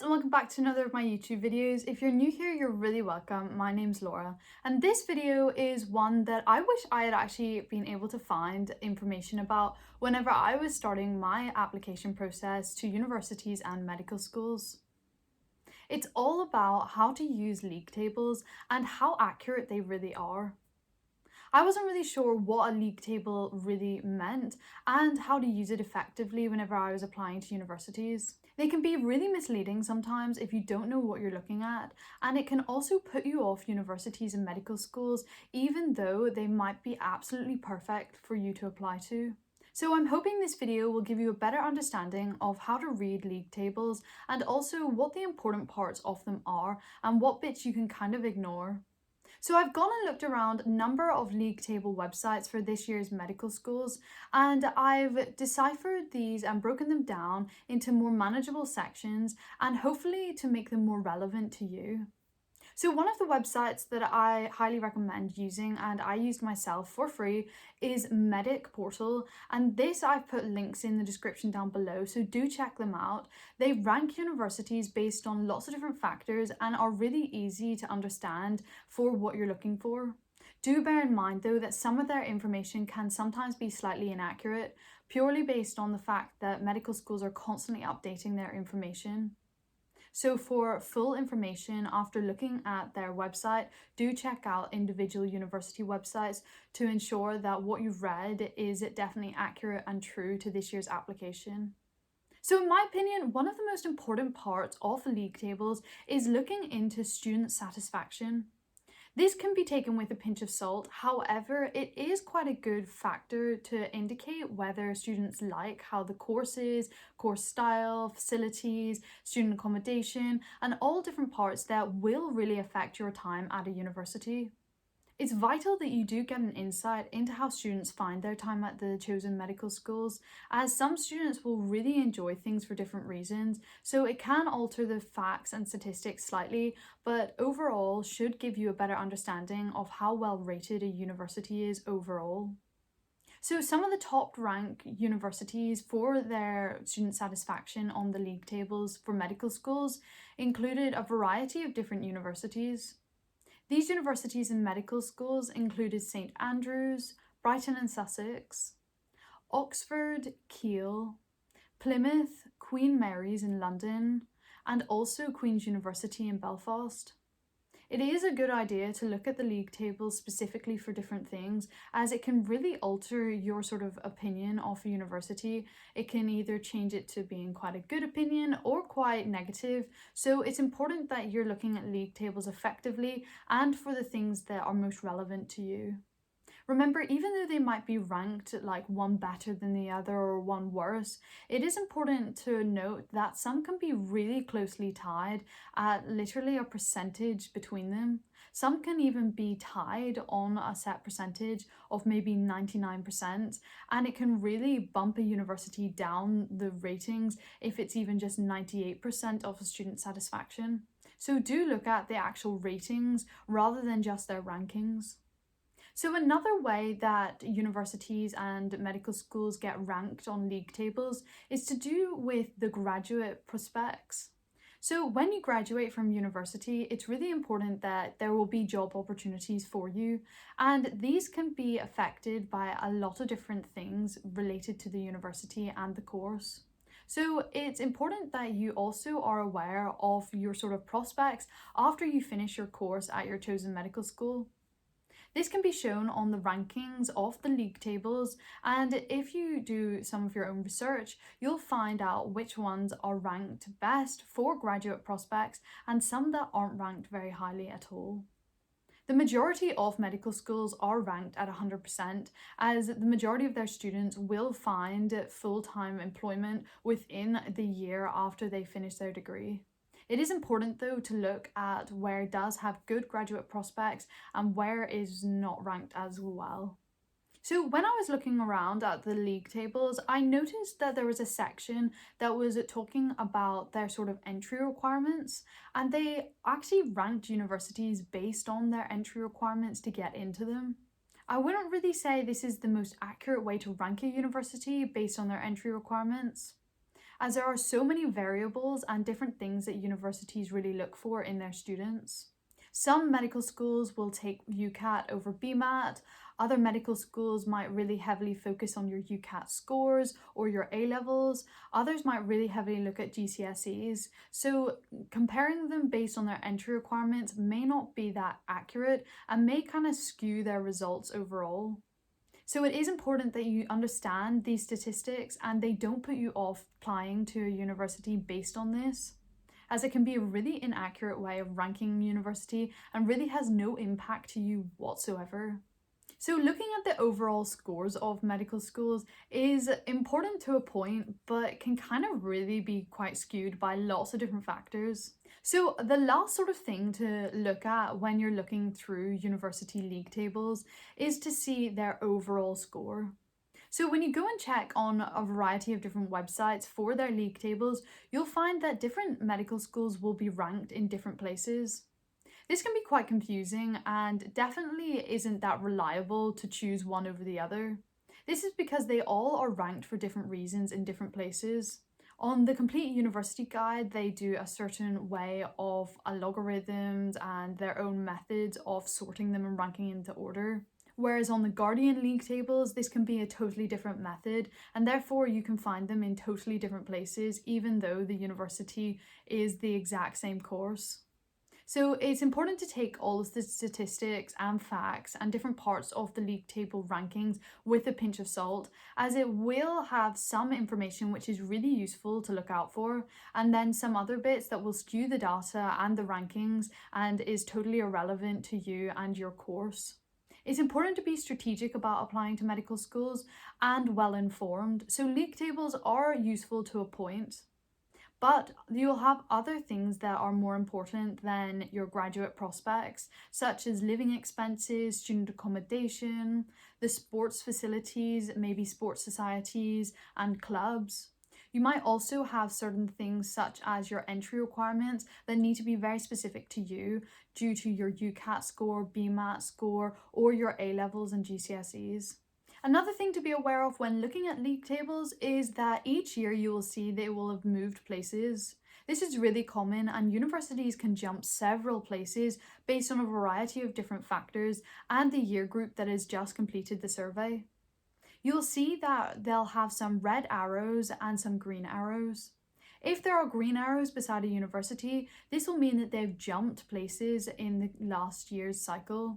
guys, and welcome back to another of my YouTube videos. If you're new here, you're really welcome. My name's Laura, and this video is one that I wish I had actually been able to find information about whenever I was starting my application process to universities and medical schools. It's all about how to use league tables and how accurate they really are. I wasn't really sure what a league table really meant and how to use it effectively whenever I was applying to universities. They can be really misleading sometimes if you don't know what you're looking at, and it can also put you off universities and medical schools even though they might be absolutely perfect for you to apply to. So I'm hoping this video will give you a better understanding of how to read league tables and also what the important parts of them are and what bits you can kind of ignore. So I've gone and looked around a number of league table websites for this year's medical schools, and I've deciphered these and broken them down into more manageable sections and hopefully to make them more relevant to you. So one of the websites that I highly recommend using, and I used myself for free, is Medic Portal, and this I've put links in the description down below, so do check them out. They rank universities based on lots of different factors and are really easy to understand for what you're looking for. Do bear in mind though that some of their information can sometimes be slightly inaccurate, purely based on the fact that medical schools are constantly updating their information. So for full information after looking at their website, do check out individual university websites to ensure that what you've read is definitely accurate and true to this year's application. So in my opinion, one of the most important parts of league tables is looking into student satisfaction. This can be taken with a pinch of salt, however, it is quite a good factor to indicate whether students like how the course is, course style, facilities, student accommodation, and all different parts that will really affect your time at a university. It's vital that you do get an insight into how students find their time at the chosen medical schools, as some students will really enjoy things for different reasons, so it can alter the facts and statistics slightly, but overall should give you a better understanding of how well rated a university is overall. So some of the top rank universities for their student satisfaction on the league tables for medical schools included a variety of different universities. These universities and medical schools included St Andrews, Brighton and Sussex, Oxford, Keele, Plymouth, Queen Mary's in London, and also Queen's University in Belfast. It is a good idea to look at the league tables specifically for different things, as it can really alter your sort of opinion of a university. It can either change it to being quite a good opinion or quite negative, so it's important that you're looking at league tables effectively and for the things that are most relevant to you. Remember, even though they might be ranked like one better than the other or one worse, it is important to note that some can be really closely tied at literally a percentage between them. Some can even be tied on a set percentage of maybe 99%, and it can really bump a university down the ratings if it's even just 98% of student satisfaction. So do look at the actual ratings rather than just their rankings. So another way that universities and medical schools get ranked on league tables is to do with the graduate prospects. So when you graduate from university, it's really important that there will be job opportunities for you, and these can be affected by a lot of different things related to the university and the course. So it's important that you also are aware of your sort of prospects after you finish your course at your chosen medical school. This can be shown on the rankings of the league tables, and if you do some of your own research, you'll find out which ones are ranked best for graduate prospects and some that aren't ranked very highly at all. The majority of medical schools are ranked at 100%, as the majority of their students will find full-time employment within the year after they finish their degree. It is important though to look at where it does have good graduate prospects and where it is not ranked as well. So when I was looking around at the league tables, I noticed that there was a section that was talking about their sort of entry requirements, and they actually ranked universities based on their entry requirements to get into them. I wouldn't really say this is the most accurate way to rank a university based on their entry requirements. as there are so many variables and different things that universities really look for in their students. Some medical schools will take UCAT over BMAT. Other medical schools might really heavily focus on your UCAT scores or your A levels. Others might really heavily look at GCSEs. So comparing them based on their entry requirements may not be that accurate and may kind of skew their results overall. So it is important that you understand these statistics and they don't put you off applying to a university based on this, as it can be a really inaccurate way of ranking university and really has no impact to you whatsoever. So looking at the overall scores of medical schools is important to a point, but can kind of really be quite skewed by lots of different factors. So the last sort of thing to look at when you're looking through university league tables is to see their overall score. So when you go and check on a variety of different websites for their league tables, you'll find that different medical schools will be ranked in different places. This can be quite confusing and definitely isn't that reliable to choose one over the other. This is because they all are ranked for different reasons in different places. On the Complete University Guide, they do a certain way of algorithms and their own methods of sorting them and ranking into order. Whereas on the Guardian League tables, this can be a totally different method, and therefore you can find them in totally different places, even though the university is the exact same course. So it's important to take all of the statistics and facts and different parts of the league table rankings with a pinch of salt, as it will have some information which is really useful to look out for, and then some other bits that will skew the data and the rankings and is totally irrelevant to you and your course. It's important to be strategic about applying to medical schools and well informed, so league tables are useful to a point. But you'll have other things that are more important than your graduate prospects, such as living expenses, student accommodation, the sports facilities, maybe sports societies and clubs. You might also have certain things such as your entry requirements that need to be very specific to you due to your UCAT score, BMAT score, or your A levels and GCSEs. Another thing to be aware of when looking at league tables is that each year you will see they will have moved places. This is really common, and universities can jump several places based on a variety of different factors and the year group that has just completed the survey. You'll see that they'll have some red arrows and some green arrows. If there are green arrows beside a university, this will mean that they've jumped places in the last year's cycle.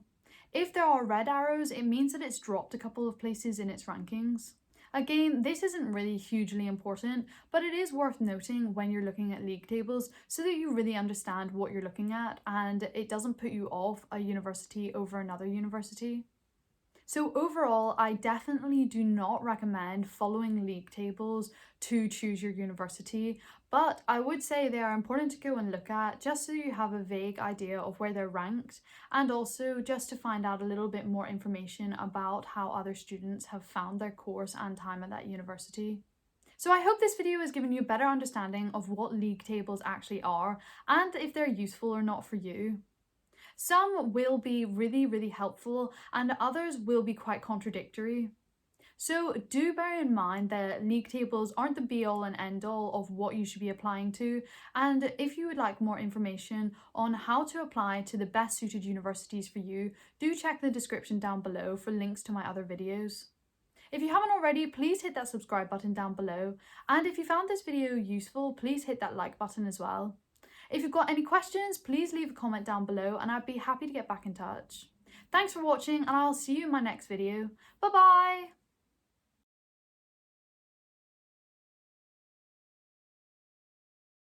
If there are red arrows, it means that it's dropped a couple of places in its rankings. Again, this isn't really hugely important, but it is worth noting when you're looking at league tables so that you really understand what you're looking at and it doesn't put you off a university over another university. So overall, I definitely do not recommend following league tables to choose your university, but I would say they are important to go and look at just so you have a vague idea of where they're ranked, and also just to find out a little bit more information about how other students have found their course and time at that university. So I hope this video has given you a better understanding of what league tables actually are and if they're useful or not for you. Some will be really helpful and others will be quite contradictory. So do bear in mind that league tables aren't the be all and end all of what you should be applying to, and if you would like more information on how to apply to the best suited universities for you, do check the description down below for links to my other videos. If you haven't already, please hit that subscribe button down below, and if you found this video useful, please hit that like button as well. If you've got any questions, please leave a comment down below and I'd be happy to get back in touch. Thanks for watching and I'll see you in my next video. Bye bye!